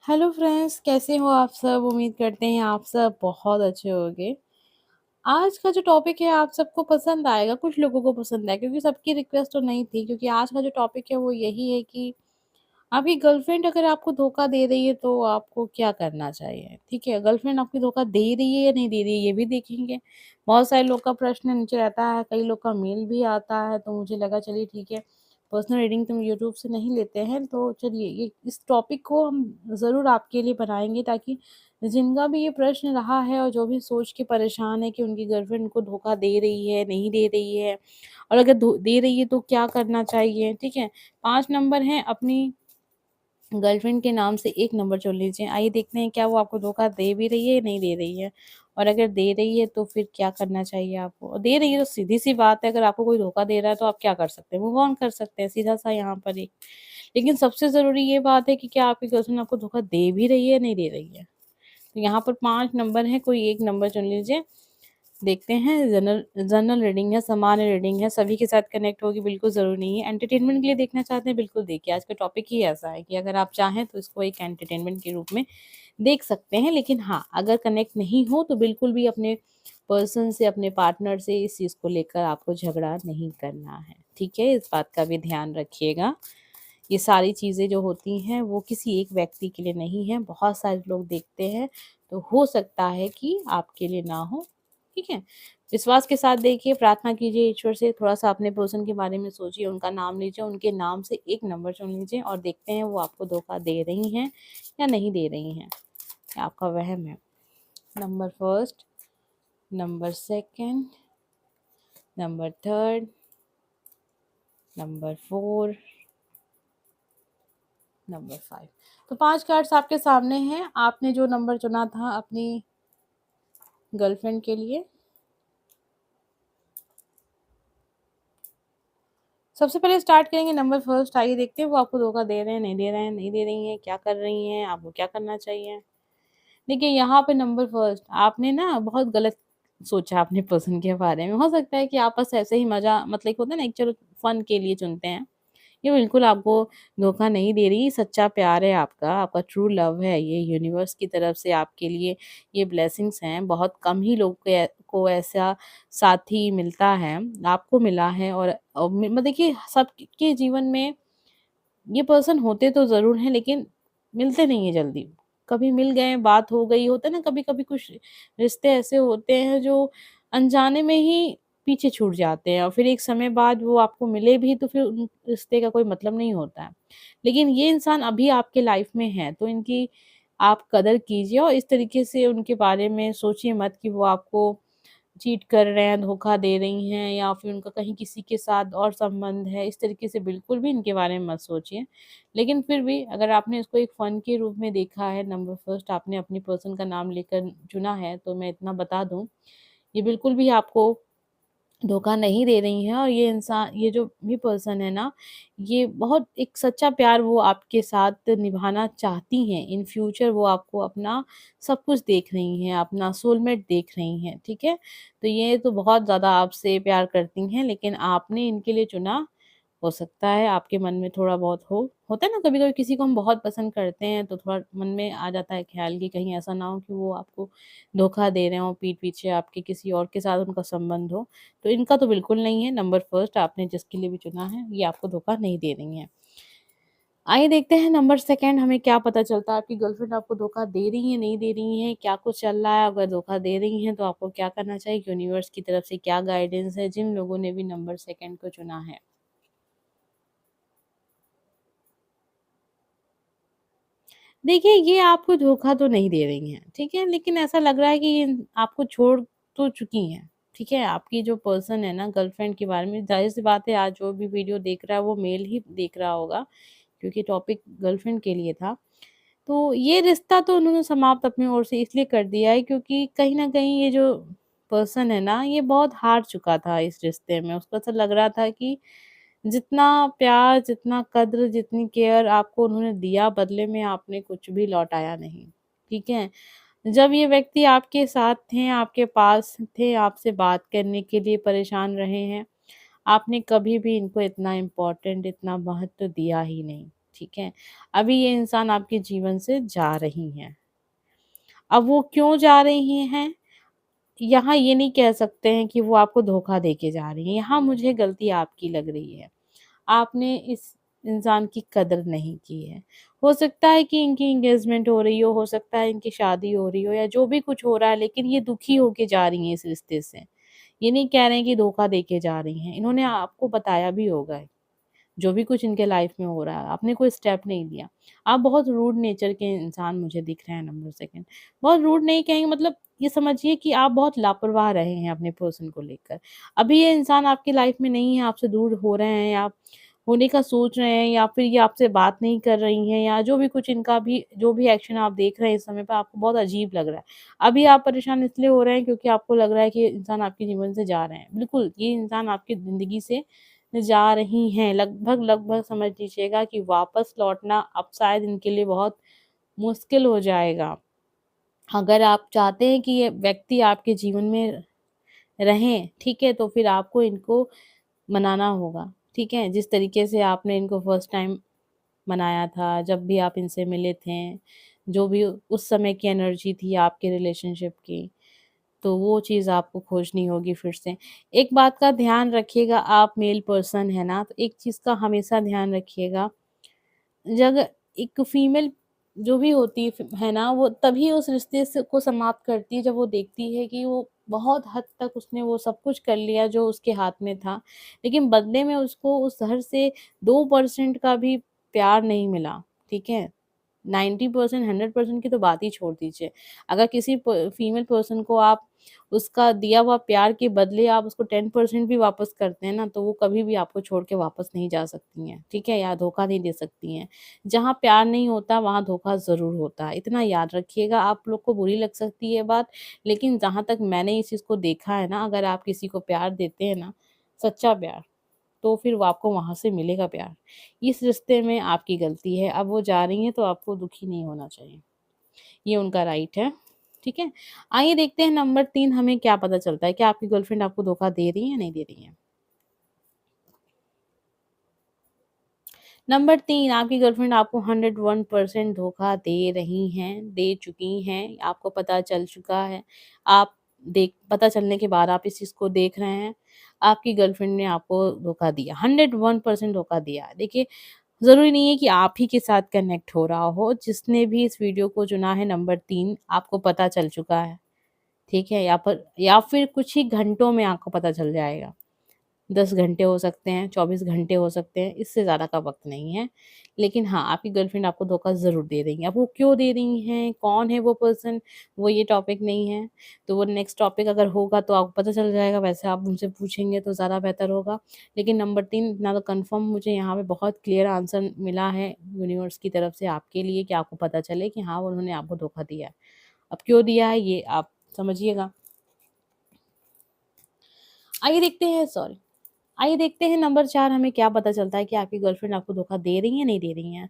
Hello friends, कैसे हो आप सब? उम्मीद करते हैं आप सब बहुत अच्छे होंगे। आज का जो टॉपिक है आप सबको पसंद आएगा, कुछ लोगों को पसंद आएगा क्योंकि सबकी रिक्वेस्ट तो नहीं थी, क्योंकि आज का जो टॉपिक है वो यही है कि आपकी गर्लफ्रेंड अगर आपको धोखा दे रही है तो आपको क्या करना चाहिए? ठीक है, गर्लफ्रेंड आपको धोखा दे रही है या नहीं दे रही है ये भी देखेंगे। बहुत सारे लोग का प्रश्न नीचे रहता है, कई लोग का मेल भी आता है, तो मुझे लगा चलिए ठीक है, पर्सनल रीडिंग तो हम यूट्यूब से नहीं लेते हैं, तो चलिए ये इस टॉपिक को हम ज़रूर आपके लिए बनाएँगे, ताकि जिनका भी ये प्रश्न रहा है और जो भी सोच के परेशान है कि उनकी गर्लफ्रेंड उनको धोखा दे रही है, नहीं दे रही है, और अगर दे रही है तो क्या करना चाहिए, ठीक है? 5 नंबर हैं, अपनी गर्लफ्रेंड के नाम से 1 नंबर चुन लीजिए। आइए देखते हैं क्या वो आपको धोखा दे भी रही है या नहीं दे रही है? और अगर दे रही है तो फिर क्या करना चाहिए आपको? और दे रही है तो सीधी-सी बात है, अगर आपको कोई धोखा दे रहा है तो आप क्या कर सकते हैं? मूव ऑन कर सकते हैं, सीधा-सा यहाँ पर एक। लेकिन सबसे ज़रूरी ये बात है कि क्या आपकी गर्लफ्रेंड आपको धोखा दे भी रही है या नहीं दे रही है? तो यहाँ पर 5 नंबर हैं, कोई 1 नंबर चुन लीजिए। देखते हैं, जनरल जनरल रीडिंग है, सामान्य रीडिंग है, सभी के साथ कनेक्ट होगी बिल्कुल ज़रूरी नहीं है। एंटरटेनमेंट के लिए देखना चाहते हैं, बिल्कुल देखिए। आज का टॉपिक ही ऐसा है कि अगर आप चाहें तो इसको एक एंटरटेनमेंट के रूप में देख सकते हैं। लेकिन हाँ, अगर कनेक्ट नहीं हो तो बिल्कुल भी अपने पर्सन से, अपने पार्टनर से इस चीज़ को लेकर आपको झगड़ा नहीं करना है, ठीक है? इस बात का भी ध्यान रखिएगा। ये सारी चीज़ें जो होती हैं वो किसी एक व्यक्ति के लिए नहीं है, बहुत सारे लोग देखते हैं, तो हो सकता है कि आपके लिए ना हो, ठीक है? विश्वास के साथ देखिए, प्रार्थना कीजिए ईश्वर से, थोड़ा-सा अपने पर्सन के बारे में सोचिए, उनका नाम लीजिए, उनके नाम से 1 नंबर चुन लीजिए और देखते हैं वो आपको धोखा दे रही हैं या नहीं दे रही हैं, या आपका वहम है। Number first, number second, number third, number 4, number 5। तो 5 कार्ड्स आपके सामने हैं। आपने जो नंबर चुना था अपनी गर्लफ्रेंड के लिए, सबसे पहले स्टार्ट करेंगे नंबर फर्स्ट। आइए देखते हैं वो आपको धोखा दे रहे हैं, नहीं दे रहे हैं, नहीं दे रही हैं, क्या कर रही हैं, आपको क्या करना चाहिए? देखिए यहाँ पे नंबर फर्स्ट, आपने ना बहुत गलत सोचा अपने पर्सन के बारे में। हो सकता है कि आप बस ऐसे ही मज़ा, मतलब एक होता है ना, एक चलो फन के लिए चुनते हैं। ये बिल्कुल आपको धोखा नहीं दे रही, सच्चा प्यार है आपका, आपका ट्रू लव है ये, यूनिवर्स की तरफ से आपके लिए ये ब्लेसिंग्स हैं। बहुत कम ही लोग को ऐसा साथी मिलता है, आपको मिला है। और देखिए, सबके जीवन में ये पर्सन होते तो ज़रूर हैं, लेकिन मिलते नहीं हैं जल्दी। कभी मिल गए, बात हो गई, होता है ना, कभी-कभी कुछ रिश्ते ऐसे होते हैं जो अनजाने में ही पीछे छूट जाते हैं और फिर एक समय बाद वो आपको मिले भी तो फिर उन रिश्ते का कोई मतलब नहीं होता है। लेकिन ये इंसान अभी आपके लाइफ में हैं, तो इनकी आप कदर कीजिए और इस तरीके से उनके बारे में सोचिए मत कि वो आपको चीट कर रहे हैं, धोखा दे रही हैं या फिर उनका कहीं किसी के साथ और संबंध है, इस तरीके से बिल्कुल भी इनके बारे में मत सोचिए। लेकिन फिर भी अगर आपने इसको एक फ़न के रूप में देखा है, नंबर फर्स्ट आपने अपनी पर्सन का नाम लेकर चुना है, तो मैं इतना बता दूँ, ये बिल्कुल भी आपको धोखा नहीं दे रही हैं और ये जो भी पर्सन है ना, ये बहुत एक सच्चा प्यार वो आपके साथ निभाना चाहती हैं। इन फ्यूचर वो आपको अपना सब कुछ देख रही हैं, अपना सोलमेट देख रही हैं, ठीक है? तो ये तो बहुत ज़्यादा आपसे प्यार करती हैं, लेकिन आपने इनके लिए चुना। हो सकता है आपके मन में थोड़ा बहुत होता है ना, कभी-कभी किसी को हम बहुत पसंद करते हैं तो थोड़ा मन में आ जाता है ख़्याल कि कहीं ऐसा ना हो कि वो आपको धोखा दे रहे हों, पीठ पीछे आपके किसी और के साथ उनका संबंध हो। तो इनका तो बिल्कुल नहीं है। नंबर फर्स्ट आपने जिसके लिए भी चुना है, ये आपको धोखा नहीं दे रही हैं। आइए देखते हैं नंबर सेकंड, हमें क्या पता चलता है, आपकी गर्लफ्रेंड आपको धोखा दे रही है, नहीं दे रही है, क्या कुछ चल रहा है? अगर धोखा दे रही हैं तो आपको क्या करना चाहिए? यूनिवर्स की तरफ से क्या गाइडेंस है जिन लोगों ने भी नंबर सेकंड को चुना है? देखिए, ये आपको धोखा तो नहीं दे रही हैं, ठीक है? लेकिन ऐसा लग रहा है कि ये आपको छोड़ तो चुकी हैं, ठीक है? आपकी जो पर्सन है ना गर्लफ्रेंड के बारे में, ज़ाहिर-सी बात है आज जो भी वीडियो देख रहा है वो मेल ही देख रहा होगा, क्योंकि टॉपिक गर्लफ्रेंड के लिए था। तो ये रिश्ता तो उन्होंने समाप्त अपनी ओर से इसलिए कर दिया है क्योंकि कहीं न कहीं ये जो पर्सन है ना, ये बहुत हार चुका था इस रिश्ते में। उसको ऐसा लग रहा था कि जितना प्यार, जितना कद्र, जितनी केयर आपको उन्होंने दिया, बदले में आपने कुछ भी लौटाया नहीं, ठीक है? जब ये व्यक्ति आपके साथ थे, आपके पास थे, आपसे बात करने के लिए परेशान रहे हैं, आपने कभी भी इनको इतना इम्पोर्टेंट, इतना महत्व दिया ही नहीं, ठीक है? अभी ये इंसान आपके जीवन से जा रही हैं। अब वो क्यों जा रही हैं? यहाँ ये नहीं कह सकते हैं कि वो आपको धोखा दे के जा रही हैं, यहाँ मुझे गलती आपकी लग रही है। आपने इस इंसान की कदर नहीं की है। हो सकता है कि इनकी एंगेजमेंट हो सकता है इनकी शादी हो रही हो या जो भी कुछ हो रहा है, लेकिन ये दुखी होके जा रही हैं इस रिश्ते से। ये नहीं कह रहे हैं कि धोखा दे के जा रही हैं। इन्होंने आपको बताया भी होगा, जो भी कुछ इनके लाइफ में हो रहा है, आपने कोई स्टेप नहीं लिया। आप बहुत रूड नेचर के इंसान मुझे दिख रहे हैं नंबर सेकंड। बहुत रूड नहीं कहेंगे, मतलब ये समझिए कि आप बहुत लापरवाह रहे हैं अपने पर्सन को लेकर। अभी ये इंसान आपकी लाइफ में नहीं है, आपसे दूर हो रहे हैं या होने का सोच रहे हैं या फिर ये आपसे बात नहीं कर रही हैं या जो भी कुछ इनका भी जो भी एक्शन आप देख रहे हैं इस समय पे आपको बहुत अजीब लग रहा है। अभी आप परेशान इसलिए हो रहे हैं क्योंकि आपको लग रहा है कि ये इंसान आपके जीवन से जा रहे हैं। बिल्कुल, ये इंसान आपकी ज़िंदगी से जा रही हैं। लगभग-लगभग समझ लीजिएगा कि वापस लौटना अब शायद इनके लिए बहुत मुश्किल हो जाएगा। अगर आप चाहते हैं कि ये व्यक्ति आपके जीवन में रहें, ठीक है? तो फिर आपको इनको मनाना होगा, ठीक है? जिस तरीके से आपने इनको फर्स्ट टाइम मनाया था, जब भी आप इनसे मिले थे, जो भी उस समय की एनर्जी थी आपके रिलेशनशिप की, तो वो चीज़ आपको खोजनी होगी फिर से। एक बात का ध्यान रखिएगा, आप मेल पर्सन हैं ना, तो एक चीज़ का हमेशा ध्यान रखिएगा, जब एक फीमेल जो भी होती है ना, वो तभी उस रिश्ते से को समाप्त करती है जब वो देखती है कि वो बहुत हद तक उसने वो सब कुछ कर लिया जो उसके हाथ में था, लेकिन बदले में उसको उस घर से 2% का भी प्यार नहीं मिला, ठीक है? 90% 100% की तो बात ही छोड़ दीजिए। अगर किसी फीमेल पर्सन को आप उसका दिया हुआ प्यार के बदले आप उसको 10% भी वापस करते हैं ना, तो वो कभी भी आपको छोड़ के वापस नहीं जा सकती हैं, ठीक है? या धोखा नहीं दे सकती हैं। जहाँ प्यार नहीं होता वहाँ धोखा ज़रूर होता है, इतना याद रखिएगा। आप लोग को बुरी लग सकती है ये बात, लेकिन जहाँ तक मैंने इस चीज़ को देखा है ना, अगर आप किसी को प्यार देते हैं ना, सच्चा प्यार, तो फिर वो आपको वहाँ से मिलेगा प्यार। इस रिश्ते में आपकी गलती है, अब वो जा रही हैं तो आपको दुखी नहीं होना चाहिए। ये उनका राइट है, ठीक है? आइए देखते हैं नंबर 3 हमें क्या पता चलता है, क्या आपकी गर्लफ्रेंड आपको धोखा दे रही है या नहीं दे रही है? नंबर 3 आपकी गर्लफ्रेंड आपको 101% धोखा दे रही हैं, दे चुकी हैं, आपको पता चल चुका है। आप देख पता चलने के बाद आप इस चीज़ को देख रहे हैं, आपकी गर्लफ्रेंड ने आपको धोखा दिया, 101% धोखा दिया है। देखिए, ज़रूरी नहीं है कि आप ही के साथ कनेक्ट हो रहा हो, जिसने भी इस वीडियो को चुना है नंबर 3 आपको पता चल चुका है, ठीक है? या फिर कुछ ही घंटों में आपको पता चल जाएगा। 10 घंटे हो सकते हैं, 24 घंटे हो सकते हैं, इससे ज़्यादा का वक़्त नहीं है। लेकिन हाँ, आपकी गर्लफ्रेंड आपको धोखा ज़रूर दे रही है। अब वो क्यों दे रही हैं, कौन है वो पर्सन, वो ये टॉपिक नहीं है। तो वो नेक्स्ट टॉपिक अगर होगा तो आपको पता चल जाएगा, वैसे आप उनसे पूछेंगे तो ज़्यादा बेहतर होगा। लेकिन नंबर 3 इतना तो कन्फर्म मुझे यहाँ पे बहुत क्लियर आंसर मिला है यूनिवर्स की तरफ से आपके लिए कि आपको पता चले कि हाँ, उन्होंने आपको धोखा दिया है। अब क्यों दिया है ये आप समझिएगा। आइए देखते हैं सॉरी आइए देखते हैं नंबर 4 हमें क्या पता चलता है कि आपकी गर्लफ्रेंड आपको धोखा दे रही है, नहीं दे रही हैं।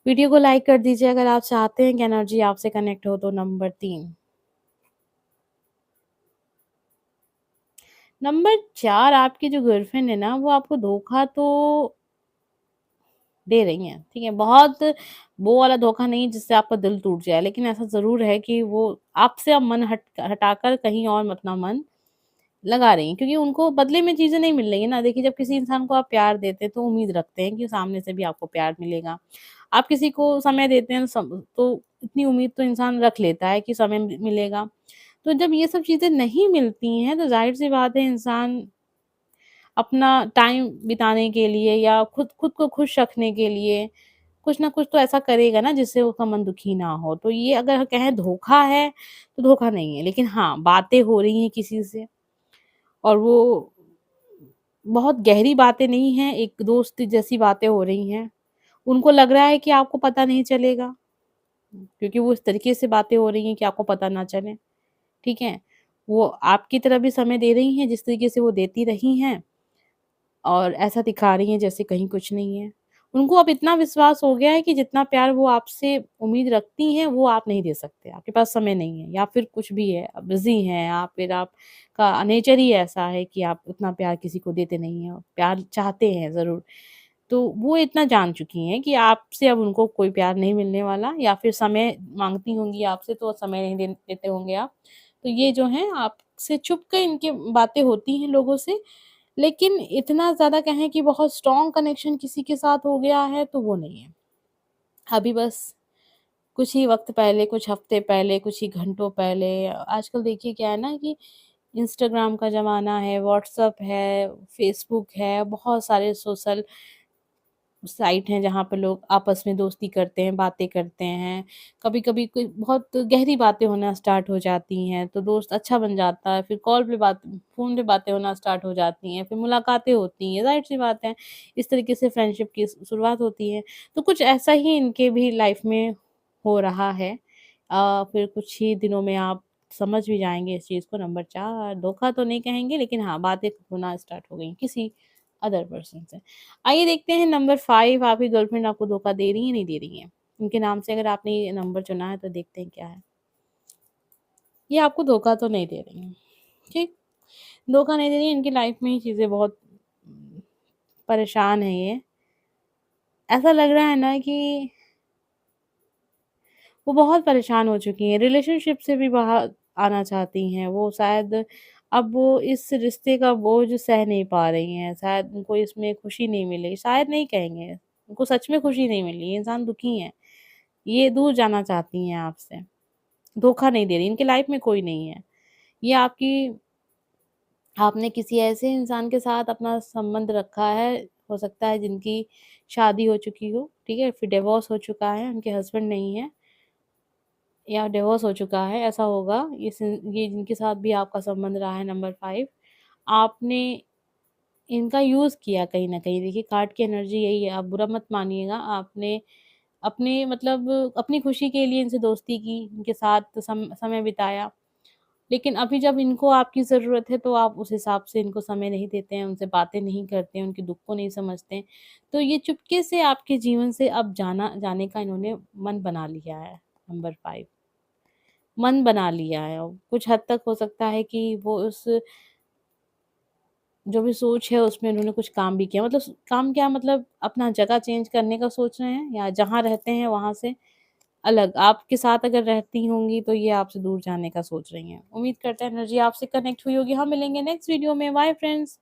वीडियो को लाइक कर दीजिए अगर आप चाहते हैं कि एनर्जी आपसे कनेक्ट हो तो नंबर 3। नंबर 4 आपकी जो गर्लफ्रेंड है ना, वो आपको धोखा तो दे रही हैं, ठीक है? बहुत वो वाला धोखा नहीं जिससे आपका दिल टूट जाए, लेकिन ऐसा ज़रूर है कि वो आपसे अब मन हटाकर कहीं और अपना मन लगा रही हैं, क्योंकि उनको बदले में चीज़ें नहीं मिल रही हैं ना। देखिए, जब किसी इंसान को आप प्यार देते हैं तो उम्मीद रखते हैं कि सामने से भी आपको प्यार मिलेगा। आप किसी को समय देते हैं तो इतनी उम्मीद तो इंसान रख लेता है कि समय मिलेगा। तो जब ये सब चीज़ें नहीं मिलती हैं तो ज़ाहिर-सी बात है इंसान अपना टाइम बिताने के लिए या खुद को खुश रखने के लिए कुछ ना कुछ तो ऐसा करेगा ना जिससे उसका मन दुखी ना हो। तो ये अगर कहें धोखा है, तो धोखा नहीं है। लेकिन हाँ, बातें हो रही हैं किसी से और वो बहुत गहरी बातें नहीं हैं, एक दोस्त जैसी बातें हो रही हैं। उनको लग रहा है कि आपको पता नहीं चलेगा, क्योंकि वो इस तरीके से बातें हो रही हैं कि आपको पता ना चले, ठीक है? वो आपकी तरफ भी समय दे रही हैं जिस तरीके से वो देती रही हैं और ऐसा दिखा रही हैं जैसे कहीं कुछ नहीं है। उनको अब इतना विश्वास हो गया है कि जितना प्यार वो आपसे उम्मीद रखती हैं, वो आप नहीं दे सकते। आपके पास समय नहीं है या फिर कुछ भी है, आप बिज़ी हैं या फिर आपका नेचर ही ऐसा है कि आप उतना प्यार किसी को देते नहीं हैं, प्यार चाहते हैं ज़रूर। तो वो इतना जान चुकी हैं कि आपसे अब उनको कोई प्यार नहीं मिलने वाला, या फिर समय माँगती होंगी आपसे तो समय नहीं देते होंगे आप। तो ये जो हैं आपसे छुप के इनकी बातें होती हैं लोगों से, लेकिन इतना ज़्यादा कहें कि बहुत स्ट्रॉन्ग कनेक्शन किसी के साथ हो गया है तो वो नहीं है। अभी बस कुछ ही वक़्त पहले, कुछ हफ़्ते पहले, कुछ ही घंटों पहले, आजकल देखिए क्या है ना कि इंस्टाग्राम का ज़माना है, व्हाट्सएप है, फ़ेसबुक है, बहुत सारे सोशल साइट हैं जहाँ पे लोग आपस में दोस्ती करते हैं, बातें करते हैं। कभी-कभी कोई बहुत गहरी बातें होना स्टार्ट हो जाती हैं, तो दोस्त अच्छा बन जाता है, फिर कॉल पे बात फ़ोन पे बातें होना स्टार्ट हो जाती हैं, फिर मुलाकातें होती हैं, ज़ाहिर-सी बात है, इस तरीके से फ्रेंडशिप की शुरुआत होती है। तो कुछ ऐसा ही इनके भी लाइफ़ में हो रहा है। फिर कुछ ही दिनों में आप समझ भी जाएँगे इस चीज़ को। नंबर 4 धोखा तो नहीं कहेंगे, लेकिन हाँ, बातें होना स्टार्ट हो गई किसी अदर पर्सन से। आइए देखते हैं नंबर 5, आपकी गर्लफ्रेंड आपको धोखा दे रही है, नहीं दे रही है? उनके नाम से अगर आपने ये नंबर चुना है तो देखते हैं क्या है। ये आपको धोखा तो नहीं दे रही हैं, ठीक? धोखा नहीं दे रही है, इनकी लाइफ़ में ये चीज़ें बहुत परेशान है ये। ऐसा लग रहा है ना कि वो बहुत परेशान हो चुकी हैं, रिलेशनशिप से भी बाहर आना चाहती हैं। वो शायद अब वो इस रिश्ते का बोझ सह नहीं पा रही हैं, शायद उनको इसमें खुशी नहीं मिली, शायद नहीं कहेंगे, उनको सच में खुशी नहीं मिली, ये इंसान दुखी हैं। ये दूर जाना चाहती हैं आपसे, धोखा नहीं दे रही, इनकी लाइफ़ में कोई नहीं है। ये आपकी आपने किसी ऐसे इंसान के साथ अपना संबंध रखा है, हो सकता है जिनकी शादी हो चुकी हो, ठीक है? फिर डिवोर्स हो चुका है, उनके हस्बैंड नहीं है या डिवोर्स हो चुका है, ऐसा होगा। ये जिनके साथ भी आपका संबंध रहा है नंबर 5, आपने इनका यूज़ किया कहीं न कहीं। देखिए कार्ड की एनर्जी यही है, आप बुरा मत मानिएगा। आपने अपने मतलब अपनी खुशी के लिए इनसे दोस्ती की, इनके साथ समय बिताया। लेकिन अभी जब इनको आपकी ज़रूरत है तो आप उस हिसाब से इनको समय नहीं देते हैं, उनसे बातें नहीं करते हैं, उनके दुःख को नहीं समझते हैं। तो ये चुपके से आपके जीवन से अब जाने का इन्होंने मन बना लिया है, नंबर 5। मन बना लिया है और कुछ हद तक हो सकता है कि वो उस जो भी सोच है उसमें उन्होंने कुछ काम भी किया, मतलब काम क्या, मतलब अपना जगह चेंज करने का सोच रहे हैं या जहाँ रहते हैं वहाँ से अलग आपके साथ अगर रहती होंगी तो ये आपसे दूर जाने का सोच रही हैं। उम्मीद करते हैं एनर्जी आपसे कनेक्ट हुई होगी। हम मिलेंगे नेक्स्ट वीडियो में। Bye friends.